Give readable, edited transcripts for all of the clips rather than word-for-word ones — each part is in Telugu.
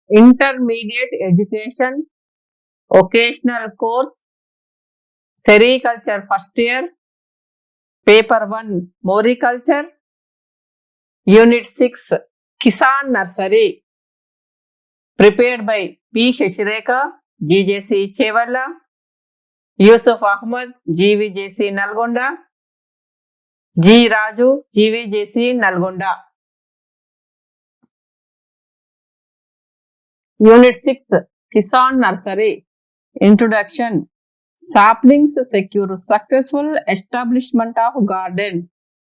intermediate education, occasional course, sericulture first year, paper 1 Moriculture, unit 6 Kisan Nursery, prepared by P. Shashireka, GJC Chevalla, Yusuf Ahmad, GVJC Nalgonda, G. Raju, GVJC Nalgonda. Unit 6 Kisan Nursery, Introduction. Saplings secure successful establishment of garden.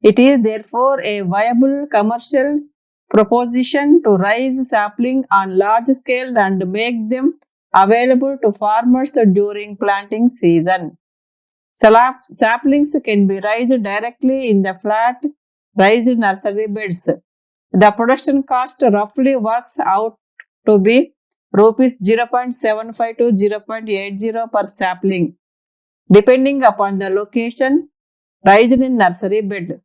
It is therefore a viable commercial proposition to raise sapling on large scale and make them available to farmers during planting season. Saplings can be raised directly in the flat raised nursery beds. The production cost roughly works out to be rupees 0.75 to 0.80 per sapling, depending upon the location raised in nursery bed.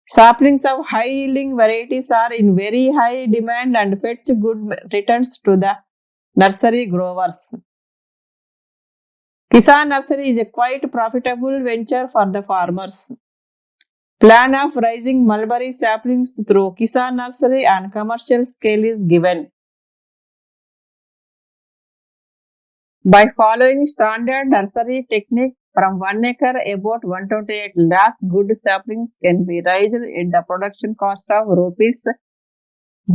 Saplings of high yielding varieties are in very high demand and fetch good returns to the nursery growers. Kisan Nursery is a quite profitable venture for the farmers. Plan of raising mulberry saplings through Kisan Nursery on commercial scale is given. By following standard nursery technique, from 1 acre about 128 lakh good saplings can be raised at the production cost of rupees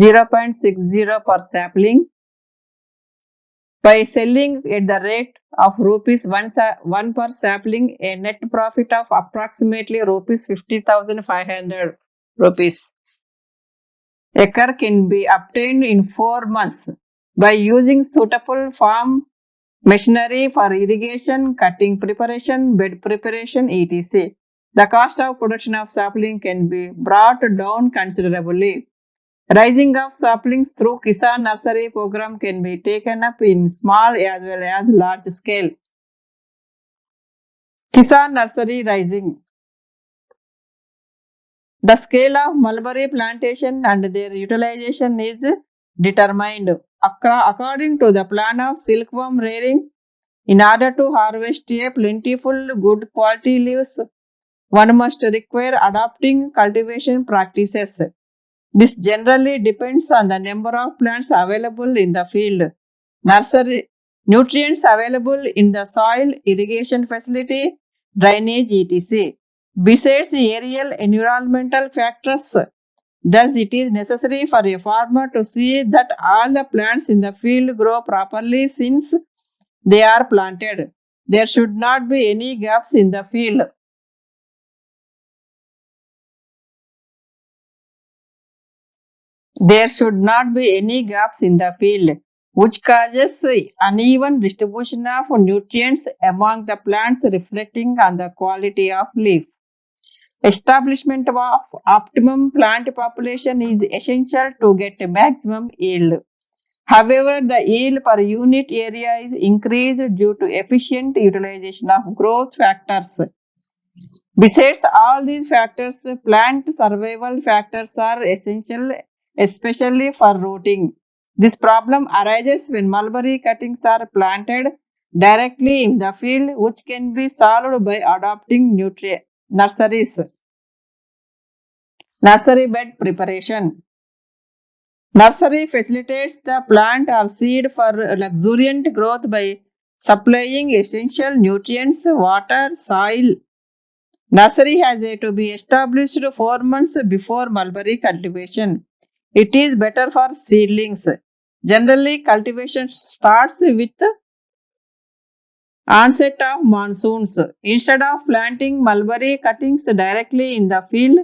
0.60 per sapling. By selling at the rate of rupees 1 per sapling, a net profit of approximately rupees 50,500 rupees acre can be obtained in 4 months by using suitable farm machinery for irrigation, cutting preparation, bed preparation, etc. The cost of production of sapling can be brought down considerably. Raising of saplings through Kisan Nursery program can be taken up in small as well as large scale. Kisan Nursery raising. The scale of mulberry plantation and their utilization is determined according to the plan of silkworm rearing. In order to harvest a plentiful good quality leaves, one must require adopting cultivation practices. This generally depends on the number of plants available in the field, nursery, nutrients available in the soil, irrigation facility, drainage, etc. Besides aerial environmental factors, thus it is necessary for a farmer to see that all the plants in the field grow properly since they are planted. There should not be any gaps in the field. There should not be any gaps in the field, which causes uneven distribution of nutrients among the plants, reflecting on the quality of leaf. Establishment of optimum plant population is essential to get maximum yield. However, the yield per unit area is increased due to efficient utilization of growth factors. Besides all these factors, plant survival factors are essential, especially for rooting. This problem arises when mulberry cuttings are planted directly in the field, which can be solved by adopting nurseries. Nursery bed preparation. Nursery facilitates the plant or seed for luxuriant growth by supplying essential nutrients, water, soil. Nursery has to be established 4 months before mulberry cultivation. It is better for seedlings. Generally, cultivation starts with onset of monsoons. Instead of planting mulberry cuttings directly in the field,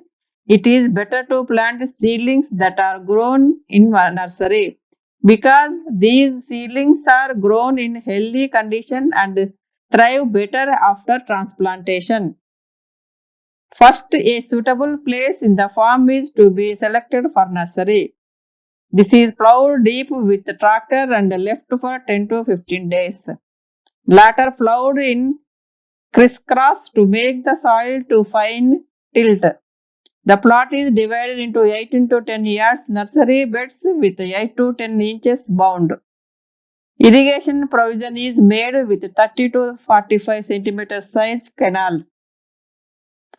it is better to plant seedlings that are grown in nursery because these seedlings are grown in healthy condition and thrive better after transplantation. First, a suitable place in the farm is to be selected for nursery. This is plowed deep with the tractor and left for 10 to 15 days. Later plowed in crisscross to make the soil to fine tilt. The plot is divided into 8 into 10 yards nursery beds with 8 to 10 inches bound. Irrigation provision is made with 30 to 45 centimeter size canal.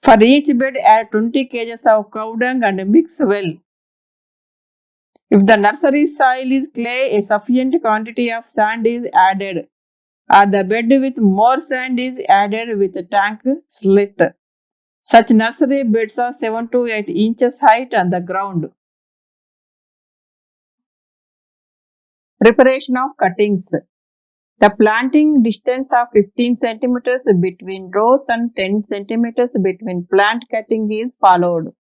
For each bed, add 20 kgs of cow dung and mix well. If the nursery soil is clay, a sufficient quantity of sand is added, or the bed with more sand is added with a tank slit. Such nursery beds are 7 to 8 inches height on the ground. Preparation of cuttings. The planting distance of 15 centimeters between rows and 10 centimeters between plant cutting is followed.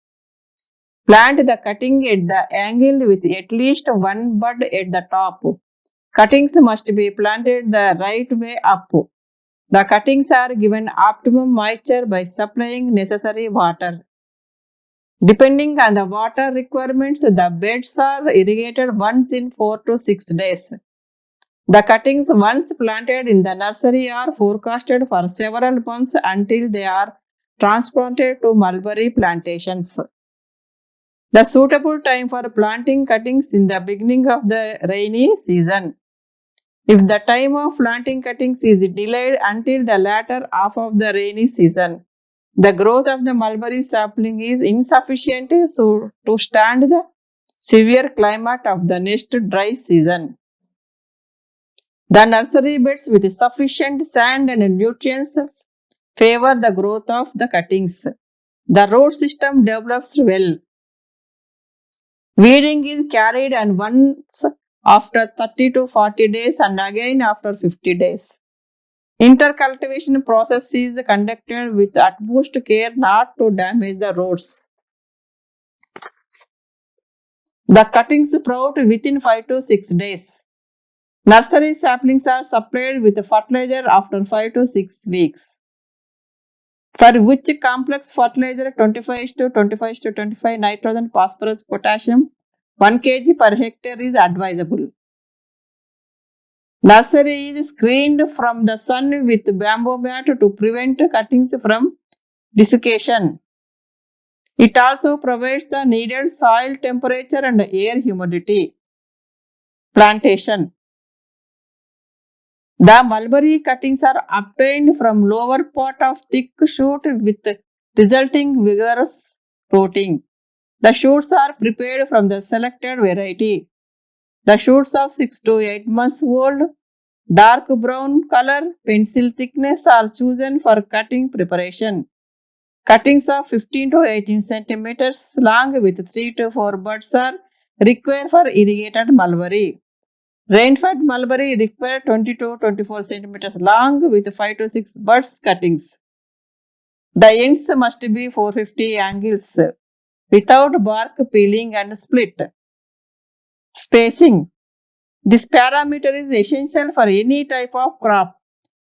Plant the cutting at the angle with at least one bud at the top. Cuttings must be planted the right way up. The cuttings are given optimum moisture by supplying necessary water. Depending on the water requirements, the beds are irrigated once in 4 to 6 days. The cuttings once planted in the nursery are forecasted for several months until they are transplanted to mulberry plantations. The suitable time for planting cuttings in the beginning of the rainy season. If the time of planting cuttings is delayed until the latter half of the rainy season, the growth of the mulberry sapling is insufficient to stand the severe climate of the next dry season. The nursery beds with sufficient sand and nutrients favor the growth of the cuttings. The root system develops well. Weeding is carried on once after 30 to 40 days and again after 50 days. Intercultivation process is conducted with utmost care not to damage the roots. The cuttings sprout within 5 to 6 days. Nursery saplings are supplied with fertilizer after 5 to 6 weeks. For which complex fertilizer 25 to 25 to 25 nitrogen, phosphorus, potassium 1 kg per hectare is advisable. Nursery is screened from the sun with bamboo mat to prevent cuttings from desiccation. It also provides the needed soil temperature and air humidity. Plantation. The mulberry cuttings are obtained from lower part of thick shoot with resulting vigorous rooting. The shoots are prepared from the selected variety. The shoots of 6 to 8 months old, dark brown color, pencil thickness are chosen for cutting preparation. Cuttings of 15 to 18 centimeters long with 3 to 4 buds are required for irrigated mulberry. Rain-fed mulberry require 20 to 24 centimeters long with 5 to 6 buds cuttings. The ends must be 450 angles without bark peeling and split. Spacing. This parameter is essential for any type of crop.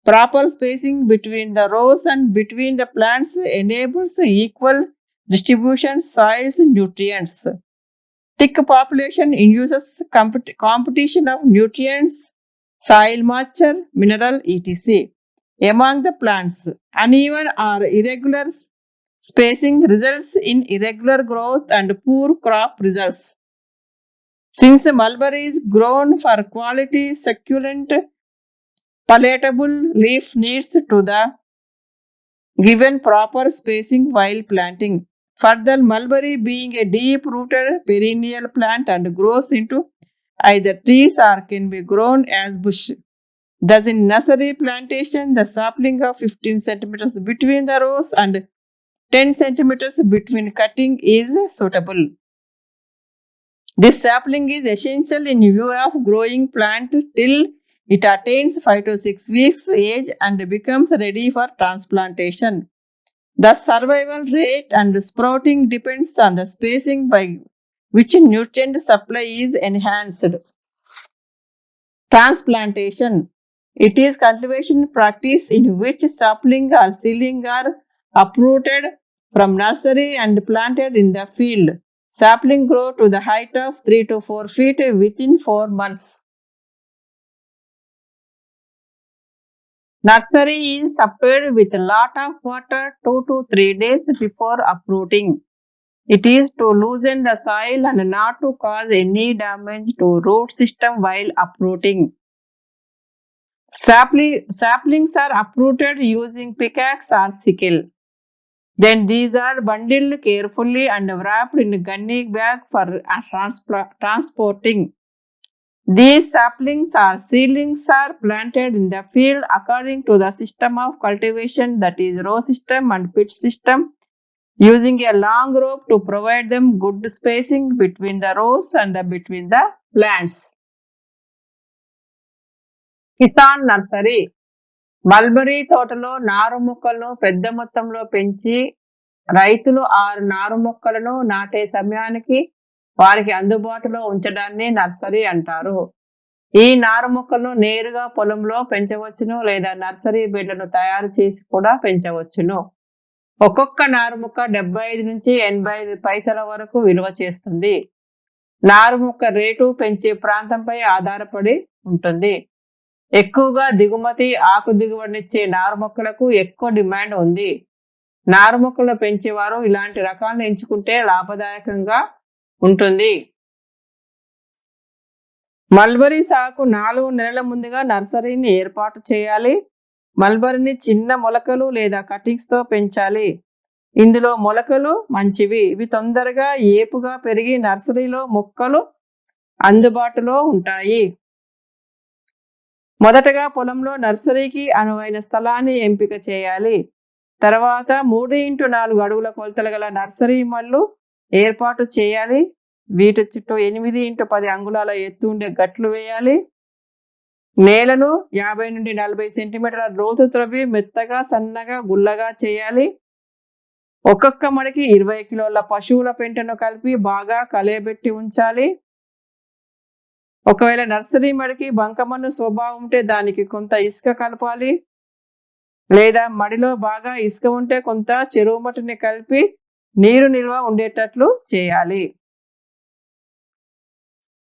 Proper spacing between the rows and between the plants enables equal distribution soils and nutrients. Thick population induces competition of nutrients, soil moisture, mineral, etc. among the plants. Uneven or irregular spacing results in irregular growth and poor crop results. Since mulberry is grown for quality, succulent, palatable leaf needs to the given proper spacing while planting. Further, mulberry being a deep-rooted perennial plant and grows into either trees or can be grown as bush. Thus, in nursery plantation, the sapling of 15 centimeters between the rows and 10 centimeters between cutting is suitable. This sapling is essential in view of growing plant till it attains 5 to 6 weeks age and becomes ready for transplantation. The survival rate and sprouting depends on the spacing by which nutrient supply is enhanced. Transplantation. It is cultivation practice in which sapling or seedling are uprooted from nursery and planted in the field. Sapling grow to the height of 3 to 4 feet within 4 months. Nursery is supplied with a lot of water 2 to 3 days before uprooting. It is to loosen the soil and not to cause any damage to root system while uprooting. Saplings are uprooted using pickaxe or sickle. Then these are bundled carefully and wrapped in a gunny bag for transporting. These saplings or seedlings are planted in the field according to the system of cultivation, that is row system and pit system, using a long rope to provide them good spacing between the rows and between the plants. Kisan nursery mulberry తోటలో నారు మొక్కలను పెద్ద మొత్తంలో పెంచి రైతులు 6 నారు మొక్కలను నాటే సమయానికి వారికి అందుబాటులో ఉంచడాన్ని నర్సరీ అంటారు. ఈ నారు మొక్కలను నేరుగా పొలంలో పెంచవచ్చును లేదా నర్సరీ బెడ్లను తయారు చేసి కూడా పెంచవచ్చును. ఒక్కొక్క నారు మొక్క 75 నుంచి 85 పైసల వరకు విలువ చేస్తుంది. నారు మొక్క రేటు పెంచే ప్రాంతంపై ఆధారపడి ఉంటుంది. ఎక్కువగా దిగుమతి ఆకు దిగుబడినిచ్చే నారు మొక్కలకు ఎక్కువ డిమాండ్ ఉంది. నారు మొక్కలు పెంచేవారు ఇలాంటి రకాలను ఎంచుకుంటే లాభదాయకంగా ఉంటుంది. మల్బరీ సాగుకు 4 నెలల ముందుగా నర్సరీని ఏర్పాటు చేయాలి. మల్బరీని చిన్న మొలకలు లేదా కటింగ్స్ తో పెంచాలి. ఇందులో మొలకలు మంచివి. ఇవి తొందరగా ఏపుగా పెరిగి నర్సరీలో మొక్కలు అందుబాటులో ఉంటాయి. మొదటగా పొలంలో నర్సరీకి అనువైన స్థలాన్ని ఎంపిక చేయాలి. తర్వాత 3x4 అడుగుల కొలతలు గల నర్సరీ మళ్ళు ఏర్పాటు చేయాలి. వీటి చుట్టూ 8x10 అంగుళాల ఎత్తు ఉండే గట్లు వేయాలి. నేలను 50 నుండి 40 సెంటీమీటర్ల లోతు త్రవ్వి మెత్తగా సన్నగా గుల్లగా చేయాలి. ఒక్కొక్క మడికి 20 కిలోల పశువుల పెంటను కలిపి బాగా కలయబెట్టి ఉంచాలి. ఒకవేళ నర్సరీ మడికి బంకమన్ను స్వభావం ఉంటే దానికి కొంత ఇసుక కలపాలి. లేదా మడిలో బాగా ఇసుక ఉంటే కొంత చెరువు మట్టిని కలిపి నీరు నిల్వ ఉండేటట్లు చేయాలి.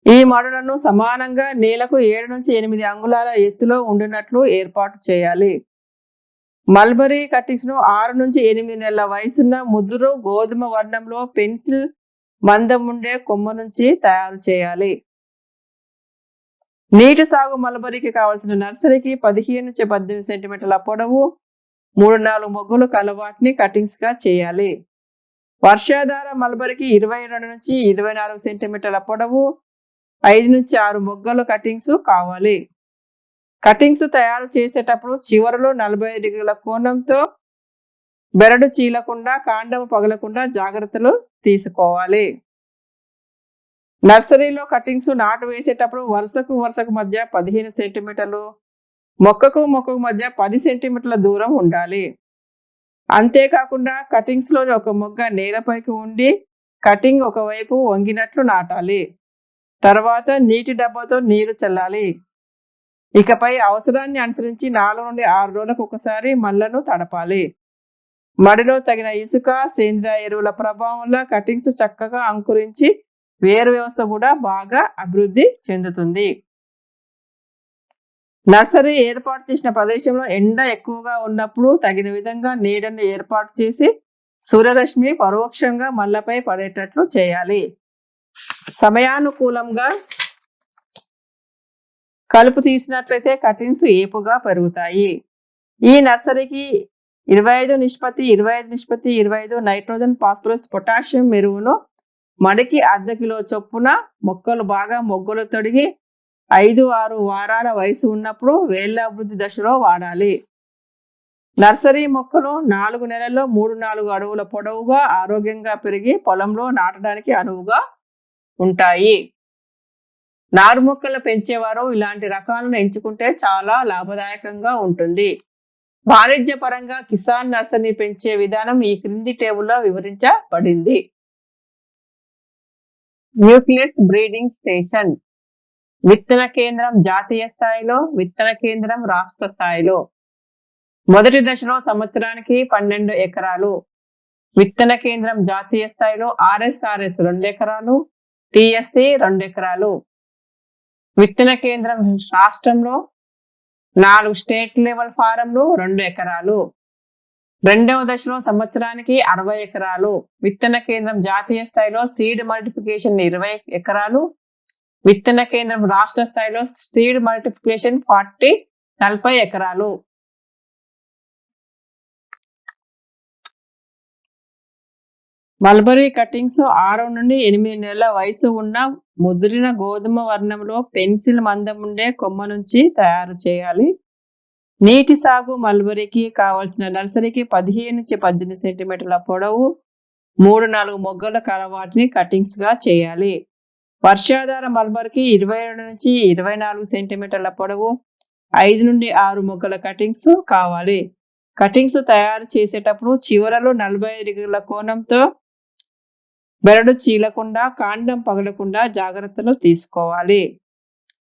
ఈ మడులను సమానంగా నేలకు 7 నుంచి 8 అంగుళాల ఎత్తులో ఉండినట్లు ఏర్పాటు చేయాలి. మల్బరీ కటింగ్స్ ను 6 నుంచి 8 నెలల వయసున్న ముదురు గోధుమ వర్ణంలో పెన్సిల్ మందం ఉండే కొమ్మ నుంచి తయారు చేయాలి. నీటి సాగు మల్బరీకి కావలసిన నర్సరీకి 15 నుంచి 18 సెంటీమీటర్ల పొడవు 3-4 మొగ్గలు కలవాటిని కటింగ్స్ గా చేయాలి. వర్షాధార మల్బరీకి 22 నుంచి 24 సెంటీమీటర్ల పొడవు 5 నుంచి 6 మొగ్గలు కటింగ్స్ కావాలి. కటింగ్స్ తయారు చేసేటప్పుడు చివరలో 45 డిగ్రీల కోణంతో బెరడు చీలకుండా కాండము పగలకుండా జాగ్రత్తలు తీసుకోవాలి. నర్సరీలో కటింగ్స్ నాటు వేసేటప్పుడు వరుసకు మధ్య 15 సెంటీమీటర్లు, మొక్కకు మధ్య 10 సెంటీమీటర్ల దూరం ఉండాలి. అంతేకాకుండా కటింగ్స్ లోని ఒక మొగ్గ నేలపైకి ఉండి కటింగ్ ఒకవైపు వంగినట్లు నాటాలి. తర్వాత నీటి డబ్బాతో నీరు చల్లాలి. ఇకపై అవసరాన్ని అనుసరించి 4 నుండి 6 రోజులకు ఒకసారి మళ్ళను తడపాలి. మడిలో తగిన ఇసుక, సేంద్రియ ఎరువుల ప్రభావం వల్ల కటింగ్స్ చక్కగా అంకురించి వేరు వ్యవస్థ కూడా బాగా అభివృద్ధి చెందుతుంది. నర్సరీ ఏర్పాటు చేసిన ప్రదేశంలో ఎండ ఎక్కువగా ఉన్నప్పుడు తగిన విధంగా నీడను ఏర్పాటు చేసి సూర్యరశ్మి పరోక్షంగా మళ్ళపై పడేటట్లు చేయాలి. సమయానుకూలంగా కలుపు తీసినట్లయితే కటింగ్స్ ఏపుగా పెరుగుతాయి. ఈ నర్సరీకి 25-25 నైట్రోజన్, ఫాస్ఫరస్, పొటాషియం ఎరువును మడికి 0.5 కిలో చొప్పున మొక్కలు బాగా మొగ్గలు తొడిగి 5-6 వారాల వయసు ఉన్నప్పుడు వేళ్ల అభివృద్ధి దశలో వాడాలి. నర్సరీ మొక్కలు 4 నెలల్లో 3-4 అడుగుల పొడవుగా ఆరోగ్యంగా పెరిగి పొలంలో నాటడానికి అనువుగా ఉంటాయి. నారు మొక్కలు పెంచేవారు ఇలాంటి రకాలను ఎంచుకుంటే చాలా లాభదాయకంగా ఉంటుంది. వాణిజ్యపరంగా కిసాన్ నర్సరీ పెంచే విధానం ఈ క్రింది టేబుల్లో వివరించబడింది. న్యూక్లియస్ బ్రీడింగ్ స్టేషన్, విత్తన కేంద్రం జాతీయ స్థాయిలో, విత్తన కేంద్రం రాష్ట్ర స్థాయిలో. మొదటి దశలో సంవత్సరానికి 12 ఎకరాలు. విత్తన కేంద్రం జాతీయ స్థాయిలో RSRS 2 ఎకరాలు, TSC 2 ఎకరాలు. విత్తన కేంద్రం రాష్ట్రంలో 4 స్టేట్ లెవెల్ ఫారంలు 2 ఎకరాలు. రెండవ దశలో సంవత్సరానికి 60 ఎకరాలు. విత్తన కేంద్రం జాతీయ స్థాయిలో సీడ్ మల్టిప్లికేషన్ 20 ఎకరాలు. విత్తన కేంద్రం రాష్ట్ర స్థాయిలో సీడ్ మల్టిప్లికేషన్ 40 ఎకరాలు. మల్బరీ కటింగ్స్ 6 నుండి 8 నెలల వయసు ఉన్న ముదిరిన గోధుమ వర్ణంలో పెన్సిల్ మందం ఉండే కొమ్మ నుంచి తయారు చేయాలి. నీటి సాగు మల్బరీకి కావలసిన నర్సరీకి 15 నుంచి 18 సెంటీమీటర్ల పొడవు 3-4 మొగ్గల కల వాటిని కటింగ్స్ గా చేయాలి. వర్షాధార మల్బరీకి 22 నుంచి 24 సెంటీమీటర్ల పొడవు 5 నుండి 6 మొగ్గల కటింగ్స్ కావాలి. కటింగ్స్ తయారు చేసేటప్పుడు చివరలో 45 డిగ్రీల కోణంతో బెరడు చీలకుండా కాండం పగలకుండా జాగ్రత్తలు తీసుకోవాలి.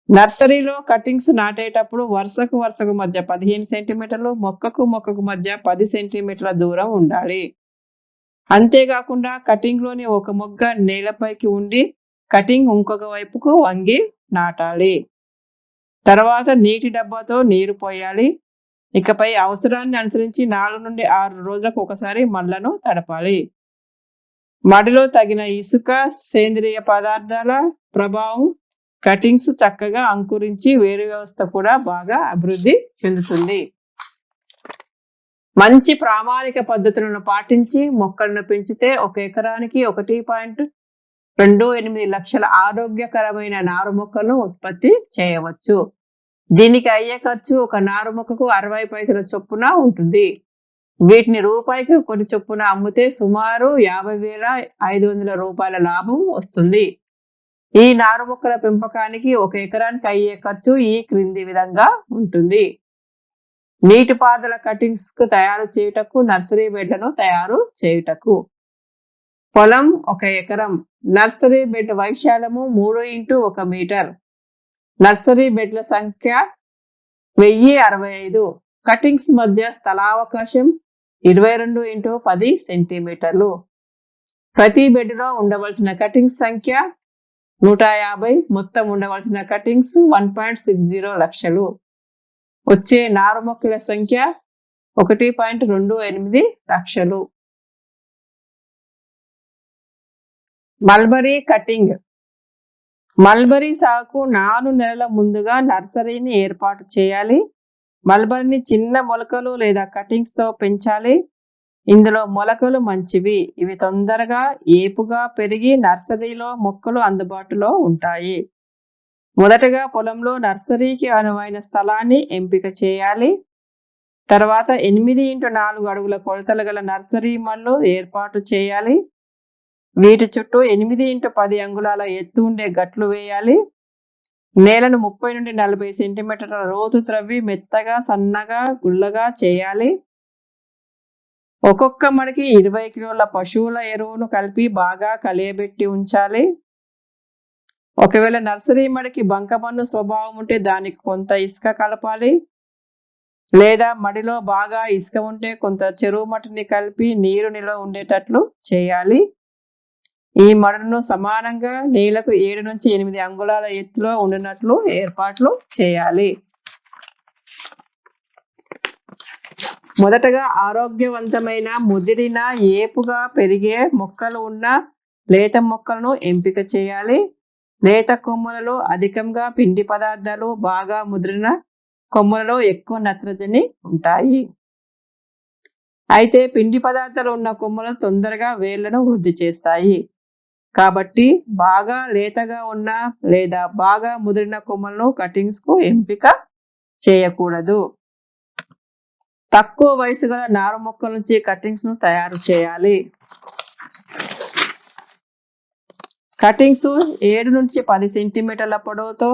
నర్సరీలో కటింగ్స్ నాటేటప్పుడు వరుసకు మధ్య 15 సెంటీమీటర్లు, మొక్కకు మధ్య 10 సెంటీమీటర్ల దూరం ఉండాలి. అంతేకాకుండా కటింగ్ లోని ఒక మొగ్గ నేలపైకి ఉండి కటింగ్ ఇంకొక వైపుకు వంగి నాటాలి. తర్వాత నీటి డబ్బాతో నీరు పోయాలి. ఇకపై అవసరాన్ని అనుసరించి 4 నుండి 6 రోజులకు ఒకసారి మళ్ళను తడపాలి. మడిలో తగిన ఇసుక, సేంద్రియ పదార్థాల ప్రభావం కటింగ్స్ చక్కగా అంకురించి వేరు వ్యవస్థ కూడా బాగా అభివృద్ధి చెందుతుంది. మంచి ప్రామాణిక పద్ధతులను పాటించి మొక్కలను పెంచితే 1 ఎకరానికి 1.28 లక్షల ఆరోగ్యకరమైన నారు మొక్కలను ఉత్పత్తి చేయవచ్చు. దీనికి అయ్యే ఖర్చు ఒక నారు మొక్కకు 60 పైసల చొప్పున ఉంటుంది. వీటిని రూపాయికి 1 చొప్పున అమ్మితే సుమారు 50,500 రూపాయల లాభం వస్తుంది. ఈ నారు మొక్కల పెంపకానికి 1 ఎకరానికి అయ్యే ఖర్చు ఈ క్రింది విధంగా ఉంటుంది. నీటిపారుదల కటింగ్స్ కు తయారు చేయుటకు, నర్సరీ బెడ్లను తయారు చేయుటకు. పొలం 1 ఎకరం. నర్సరీ బెడ్ వైశాల్యము 3x1 మీటర్. నర్సరీ బెడ్ల సంఖ్య 1065. కటింగ్స్ మధ్య స్థలావకాశం 22x10 సెంటీమీటర్లు. ప్రతి బెడ్లో ఉండవలసిన కటింగ్స్ సంఖ్య 150. మొత్తం ఉండవలసిన కటింగ్స్ 1.60 లక్షలు. వచ్చే నారు మొక్కల సంఖ్య 1.28 లక్షలు. Mulberry cutting. మల్బరీ సాగుకు 4 నెలల ముందుగా నర్సరీని ఏర్పాటు చేయాలి. మల్బరీని చిన్న మొలకలు లేదా కటింగ్స్ తో పెంచాలి. ఇందులో మొలకలు మంచివి. ఇవి తొందరగా ఏపుగా పెరిగి నర్సరీలో మొక్కలు అందుబాటులో ఉంటాయి. మొదటగా పొలంలో నర్సరీకి అనువైన స్థలాన్ని ఎంపిక చేయాలి. తర్వాత 8x4 అడుగుల కొలతలు గల నర్సరీ మళ్ళు ఏర్పాటు చేయాలి. వీటి చుట్టూ 8x10 అంగుళాల ఎత్తు ఉండే గట్లు వేయాలి. నేలను 30 నుండి 40 సెంటీమీటర్ల లోతు త్రవ్వి మెత్తగా సన్నగా గుల్లగా చేయాలి. ఒక్కొక్క మడికి 20 కిలోల పశువుల ఎరువును కలిపి బాగా కలియబెట్టి ఉంచాలి. ఒకవేళ నర్సరీ మడికి బంకమన్ను స్వభావం ఉంటే దానికి కొంత ఇసుక కలపాలి. లేదా మడిలో బాగా ఇసుక ఉంటే కొంత చెరువు మట్టిని కలిపి నీరు నిల్వ ఉండేటట్లు చేయాలి. ఈ మడులను సమానంగా నేలకు 7 నుంచి 8 అంగుళాల ఎత్తులో ఉండినట్లు ఏర్పాట్లు చేయాలి. మొదటగా ఆరోగ్యవంతమైన ముదిరిన ఏపుగా పెరిగే మొక్కలు ఉన్న లేత మొక్కలను ఎంపిక చేయాలి. లేత కొమ్మలలో అధికంగా పిండి పదార్థాలు, బాగా ముదిరిన కొమ్మలలో ఎక్కువ నత్రజని ఉంటాయి. అయితే పిండి పదార్థాలు ఉన్న కొమ్మలు తొందరగా వేళ్లను వృద్ధి చేస్తాయి. కాబట్టి బాగా లేతగా ఉన్న లేదా బాగా ముదిరిన కొమ్మలను కటింగ్స్ కు ఎంపిక చేయకూడదు. తక్కువ వయసు గల నారు మొక్కల నుంచి కటింగ్స్ ను తయారు చేయాలి. కటింగ్స్ 7 నుంచి 10 సెంటీమీటర్ల పొడవుతో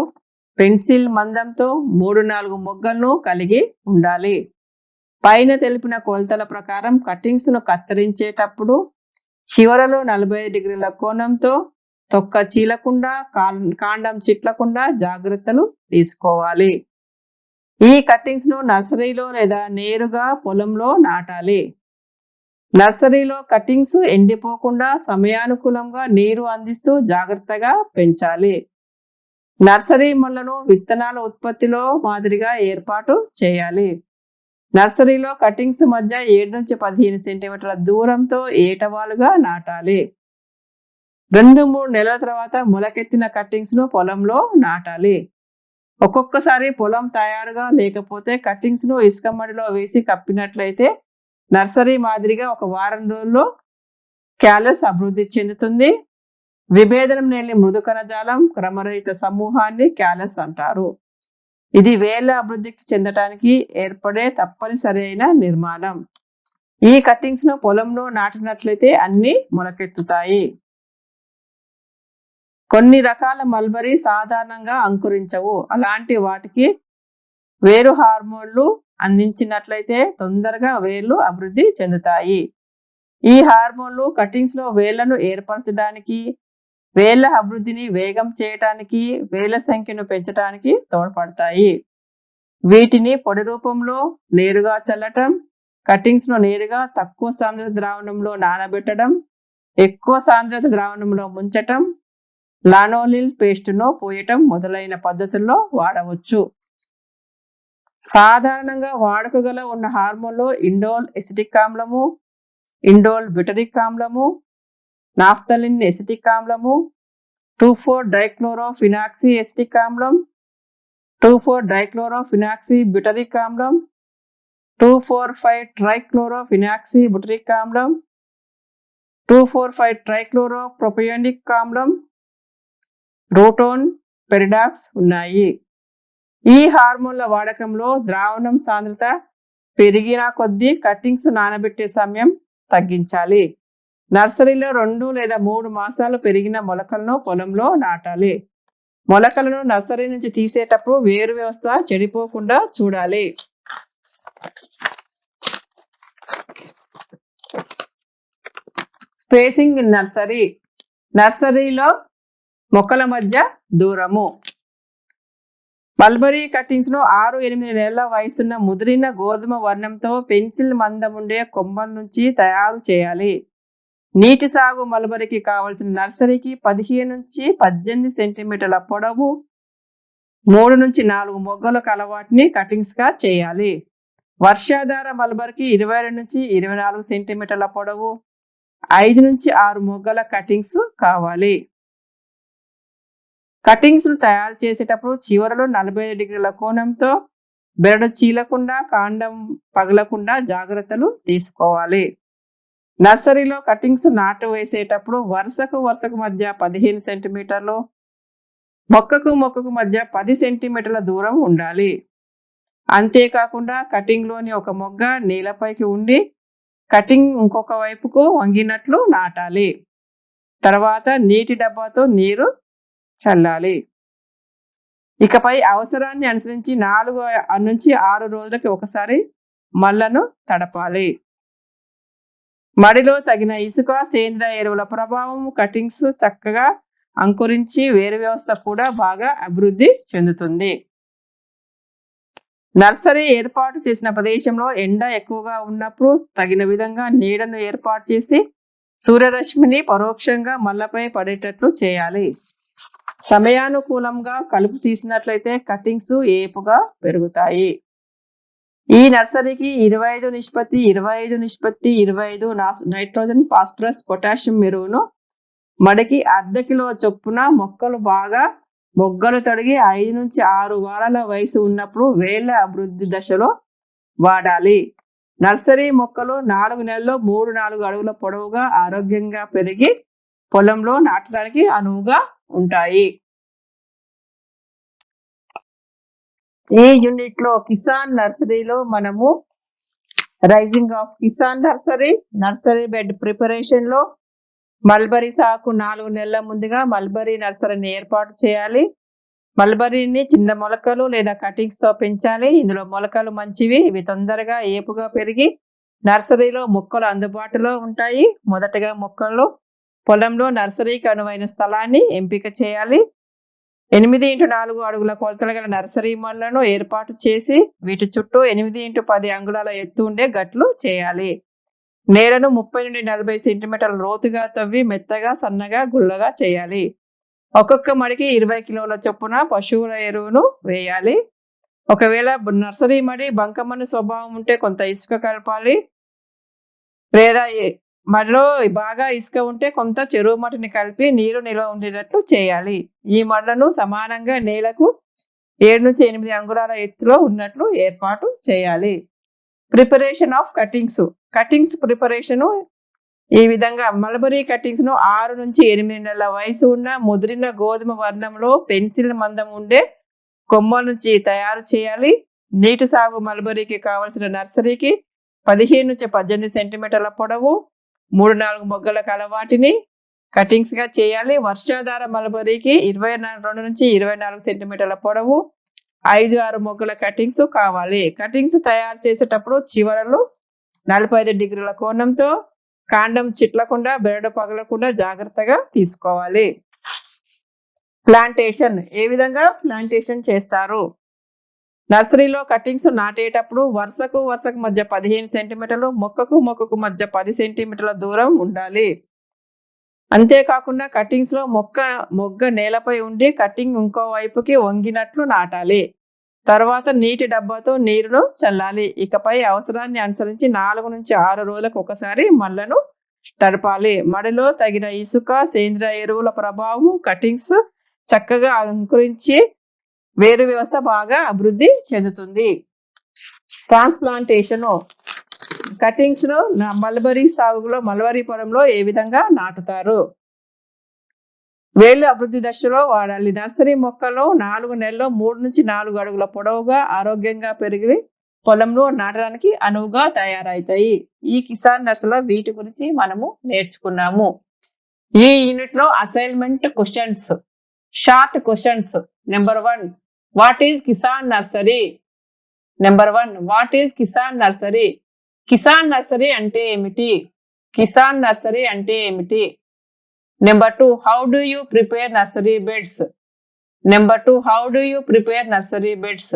పెన్సిల్ మందంతో 3-4 మొగ్గలను కలిగి ఉండాలి. పైన తెలిపిన కొలతల ప్రకారం కటింగ్స్ ను కత్తిరించేటప్పుడు చివరలో 45 డిగ్రీల కోణంతో తొక్క చీలకుండా కాండం చిట్లకుండా జాగ్రత్తలు తీసుకోవాలి. ఈ కట్టింగ్స్ ను నర్సరీలో లేదా నేరుగా పొలంలో నాటాలి. నర్సరీలో కట్టింగ్స్ ఎండిపోకుండా సమయానుకూలంగా నీరు అందిస్తూ జాగ్రత్తగా పెంచాలి. నర్సరీ మొళ్లను విత్తనాల ఉత్పత్తిలో మాదిరిగా ఏర్పాటు చేయాలి. నర్సరీలో కటింగ్స్ మధ్య 7 నుంచి 15 సెంటీమీటర్ల దూరంతో ఏటవాలుగా నాటాలి. 2-3 నెలల తర్వాత మొలకెత్తిన కట్టింగ్స్ ను పొలంలో నాటాలి. ఒక్కొక్కసారి పొలం తయారుగా లేకపోతే కట్టింగ్స్ ను ఇసుక మడిలో వేసి కప్పినట్లయితే నర్సరీ మాదిరిగా ఒక వారం రోజుల్లో క్యాలస్ అభివృద్ధి చెందుతుంది. విభేదనం లేని మృదు కణజాలం క్రమరహిత సమూహాన్ని క్యాలస్ అంటారు. ఇది వేళ్ల అభివృద్ధికి చెందటానికి ఏర్పడే తప్పనిసరి అయిన నిర్మాణం. ఈ కట్టింగ్స్ ను పొలంలో నాటినట్లయితే అన్ని మొలకెత్తుతాయి. కొన్ని రకాల మల్బరీ సాధారణంగా అంకురించవు. అలాంటి వాటికి వేరు హార్మోన్లు అందించినట్లయితే తొందరగా వేర్లు అభివృద్ధి చెందుతాయి. ఈ హార్మోన్లు కట్టింగ్స్ లో వేళ్లను ఏర్పరచడానికి, వేళ్ల అభివృద్ధిని వేగం చేయటానికి, వేళ్ల సంఖ్యను పెంచడానికి తోడ్పడతాయి. వీటిని పొడి రూపంలో నేరుగా చల్లటం, కట్టింగ్స్ ను నేరుగా తక్కువ సాంద్రత ద్రావణంలో నానబెట్టడం, ఎక్కువ సాంద్రత ద్రావణంలో ముంచటం, లానోలిల్ పేస్టును పోయటం మొదలైన పద్ధతుల్లో వాడవచ్చు. సాధారణంగా వాడుకగల ఉన్న హార్మోన్లో ఇండోల్ ఎసిటిక్ ఆమ్లము, ఇండోల్ బ్యూటరిక్ ఆమ్లము, నాఫ్థలిన్ ఎసిటిక్ ఆమ్లము, 2,4-డైక్లోరోఫినాక్సీ ఎసిటిక్ ఆమ్లం, 2,4-డైక్లోరోఫినాక్సీ బ్యూటరిక్ ఆమ్లం, 2,4,5-ట్రైక్లోరోఫినాక్సీ బ్యూటరిక్ ఆమ్లం, 2,4,5-ట్రైక్లోరోప్రొపియోనిక్ ఆమ్లం, రూటోన్, పెరిడాక్స్ ఉన్నాయి. ఈ హార్మోన్ల వాడకంలో ద్రావణం సాంద్రత పెరిగిన కొద్దీ కట్టింగ్స్ నానబెట్టే సమయం తగ్గించాలి. నర్సరీలో 2 లేదా 3 మాసాలు పెరిగిన మొలకలను పొలంలో నాటాలి. మొలకలను నర్సరీ నుంచి తీసేటప్పుడు వేరు వ్యవస్థ చెడిపోకుండా చూడాలి. Spacing in nursery. నర్సరీలో మొక్కల మధ్య దూరము. మల్బరీ కట్టింగ్స్ ను 6-8 నెలల వయసున్న ముదిరిన గోధుమ వర్ణంతో పెన్సిల్ మందం ఉండే కొమ్మల నుంచి తయారు చేయాలి. నీటి సాగు మల్బరీకి కావలసిన నర్సరీకి 15-18 సెంటీమీటర్ల పొడవు, 3-4 మొగ్గలకు అలవాటుని కటింగ్స్ గా చేయాలి. వర్షాధార మల్బరీకి 22-24 సెంటీమీటర్ల పొడవు, 5-6 మొగ్గల కటింగ్స్ కావాలి. కటింగ్స్ ను తయారు చేసేటప్పుడు చివరలో 45 డిగ్రీల కోణంతో బెరడు చీలకుండా, కాండం పగలకుండా జాగ్రత్తలు తీసుకోవాలి. నర్సరీలో కటింగ్స్ నాటు వేసేటప్పుడు వరుసకు మధ్య 15 సెంటీమీటర్లు, మొక్కకు మధ్య 10 సెంటీమీటర్ల దూరం ఉండాలి. అంతేకాకుండా కటింగ్ లోని ఒక మొగ్గ నేలపైకి ఉండి కటింగ్ ఇంకొక వైపుకు వంగినట్లు నాటాలి. తర్వాత నీటి డబ్బాతో నీరు చల్లాలి. ఇకపై అవసరాన్ని అనుసరించి 4-6 రోజులకి ఒకసారి మళ్ళను తడపాలి. మడిలో తగిన ఇసుక, సేంద్రియ ఎరువుల ప్రభావం కటింగ్స్ చక్కగా అంకురించి వేరు వ్యవస్థ కూడా బాగా అభివృద్ధి చెందుతుంది. నర్సరీ ఏర్పాటు చేసిన ప్రదేశంలో ఎండ ఎక్కువగా ఉన్నప్పుడు తగిన విధంగా నీడను ఏర్పాటు చేసి సూర్యరశ్మిని పరోక్షంగా మల్లపై పడేటట్లు చేయాలి. సమయానుకూలంగా కలుపు తీసినట్లయితే కటింగ్స్ ఏపుగా పెరుగుతాయి. ఈ నర్సరీకి 25-25-25 నైట్రోజన్, ఫాస్ఫరస్, పొటాషియం ఎరువును మడికి 0.5 కిలో చొప్పున మొగ్గలు తొడిగి 5-6 వారాల వయసు ఉన్నప్పుడు వేళ్ల అభివృద్ధి దశలో వాడాలి. నర్సరీ మొక్కలు 4 నెలల్లో 3-4 అడుగుల పొడవుగా ఆరోగ్యంగా పెరిగి పొలంలో నాటడానికి అనువుగా ఉంటాయి. ఈ యూనిట్ లో కిసాన్ నర్సరీలో మనము raising of Kisan nursery bed preparation లో మల్బరీ సాగు 4 నెలల ముందుగా మల్బరీ నర్సరీని ఏర్పాటు చేయాలి. మల్బరీని చిన్న మొలకలు లేదా కటింగ్స్ తో పెంచాలి. ఇందులో మొలకలు మంచివి, ఇవి తొందరగా ఏపుగా పెరిగి నర్సరీలో మొక్కలు అందుబాటులో ఉంటాయి. మొదటగా మొక్కలు పొలంలో నర్సరీకి అనువైన స్థలాన్ని ఎంపిక చేయాలి. 8x4 అడుగుల కొలతలు గల నర్సరీ మళ్ళను ఏర్పాటు చేసి వీటి చుట్టూ 8x10 అంగుళాల ఎత్తు ఉండే గట్లు చేయాలి. నేలను 30-40 సెంటీమీటర్ల లోతుగా తవ్వి మెత్తగా, సన్నగా, గుల్లగా చేయాలి. ఒక్కొక్క మడికి 20 కిలోల చొప్పున పశువుల ఎరువును వేయాలి. ఒకవేళ నర్సరీ మడి బంకమన్ను స్వభావం ఉంటే కొంత ఇసుక కలపాలి, లేదా మడిలో బాగా ఇసుక ఉంటే కొంత చెరువు మట్టిని కలిపి నీరు నిల్వ ఉండేటట్లు చేయాలి. ఈ మడులను సమానంగా నేలకు 7 నుంచి 8 అంగుళాల ఎత్తులో ఉన్నట్లు ఏర్పాటు చేయాలి. ప్రిపరేషన్ ఆఫ్ కటింగ్స్ ప్రిపరేషన్ ఈ విధంగా మల్బరీ కటింగ్స్ ను 6 నుంచి 8 నెలల వయసు ఉన్న ముదిరిన గోధుమ వర్ణంలో పెన్సిల్ మందం ఉండే కొమ్మల నుంచి తయారు చేయాలి. నీటి సాగు మల్బరీకి కావలసిన నర్సరీకి 15 నుంచి 18 సెంటీమీటర్ల పొడవు, 3-4 మొగ్గల కలవాటిని కటింగ్స్ గా చేయాలి. వర్షాధార మల్బరీకి 22 నుంచి 24 సెంటీమీటర్ల పొడవు, 5-6 మొగ్గల కటింగ్స్ కావాలి. కటింగ్స్ తయారు చేసేటప్పుడు చివరలు 45 డిగ్రీల కోణంతో కాండం చిట్లకుండా బెరడు పగలకుండా జాగ్రత్తగా తీసుకోవాలి. ప్లాంటేషన్ ఏ విధంగా ప్లాంటేషన్ చేస్తారు? నర్సరీలో కటింగ్స్ నాటేటప్పుడు వరుసకు మధ్య 15 సెంటీమీటర్లు, మొక్కకు మధ్య 10 సెంటీమీటర్ల దూరం ఉండాలి. అంతేకాకుండా కటింగ్స్ లో మొగ్గ నేలపై ఉండి కటింగ్ ఇంకో వైపుకి వంగినట్లు నాటాలి. తర్వాత నీటి డబ్బాతో నీరును చల్లాలి. ఇకపై అవసరాన్ని అనుసరించి 4 నుంచి 6 రోజులకు ఒకసారి మళ్ళను తడపాలి. మడిలో తగిన ఇసుక, సేంద్రియ ఎరువుల ప్రభావం కటింగ్స్ చక్కగా అంకురించి వేరు వ్యవస్థ బాగా అభివృద్ధి చెందుతుంది. ట్రాన్స్ప్లాంటేషన్ కటింగ్స్ ను మల్బరీ సాగులో మల్బరీ పొలంలో ఏ విధంగా నాటుతారు? వేళ్ళు అభివృద్ధి దశలో వాడాలి. నర్సరీ మొక్కలు 4 నెలల్లో 3 నుంచి 4 అడుగుల పొడవుగా ఆరోగ్యంగా పెరిగి పొలంలో నాటడానికి అనువుగా తయారవుతాయి. ఈ కిసాన్ నర్సరీలో వీటి గురించి మనము నేర్చుకున్నాము. ఈ యూనిట్ లో assignment questions, short questions. Number 1, what is Kisan nursery? Number 1, what is Kisan nursery? Kisan nursery అంటే ఏమిటి? కిసాన్ నర్సరీ అంటే ఏమిటి? Number 2, how do you prepare nursery beds? Number 2, how do you prepare nursery beds?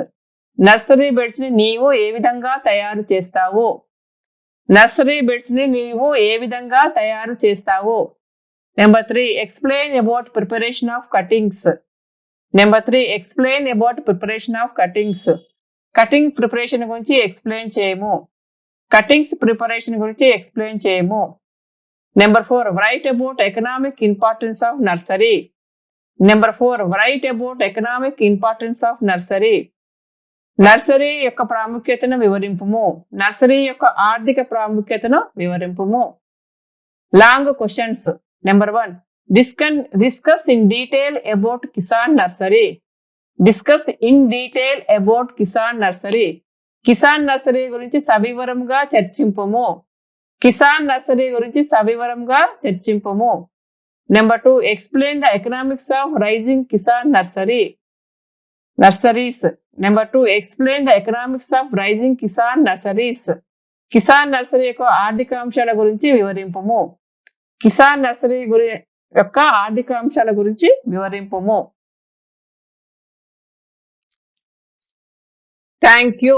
Nursery beds ని నీవు ఏ విధంగా తయారు చేస్తావు? నర్సరీ బెడ్స్ ని నీవు ఏ విధంగా తయారు చేస్తావు? Number 3, explain about preparation of cuttings. Number 3, explain about preparation of cuttings. Cutting preparation గురించి ఎక్స్ప్లెయిన్ చేయము. కటింగ్స్ ప్రిపరేషన్ గురించి ఎక్స్ప్లెయిన్ చేయము. Number 4, write about economic importance of nursery. Number 4, write about economic importance of nursery. Nursery యొక్క ప్రాముఖ్యతను వివరింపుము. నర్సరీ యొక్క ఆర్థిక ప్రాముఖ్యతను వివరింపుము. Long questions. Number 1, discuss in detail about Kisan nursery. Discuss in detail about Kisan nursery. Kisan nursery గురించి సవివరంగా చర్చింపుము. కిసాన్ నర్సరీ గురించి సవివరంగా చర్చింపుము. Number 2, explain the economics of raising Kisan nurseries. Number 2, explain the economics of raising Kisan nurseries. Kisan nursery యొక్క ఆర్థిక అంశాల గురించి వివరింపుము. కిసాన్ నర్సరీ యొక్క ఆర్థిక అంశాల గురించి వివరింపుము. Thank you.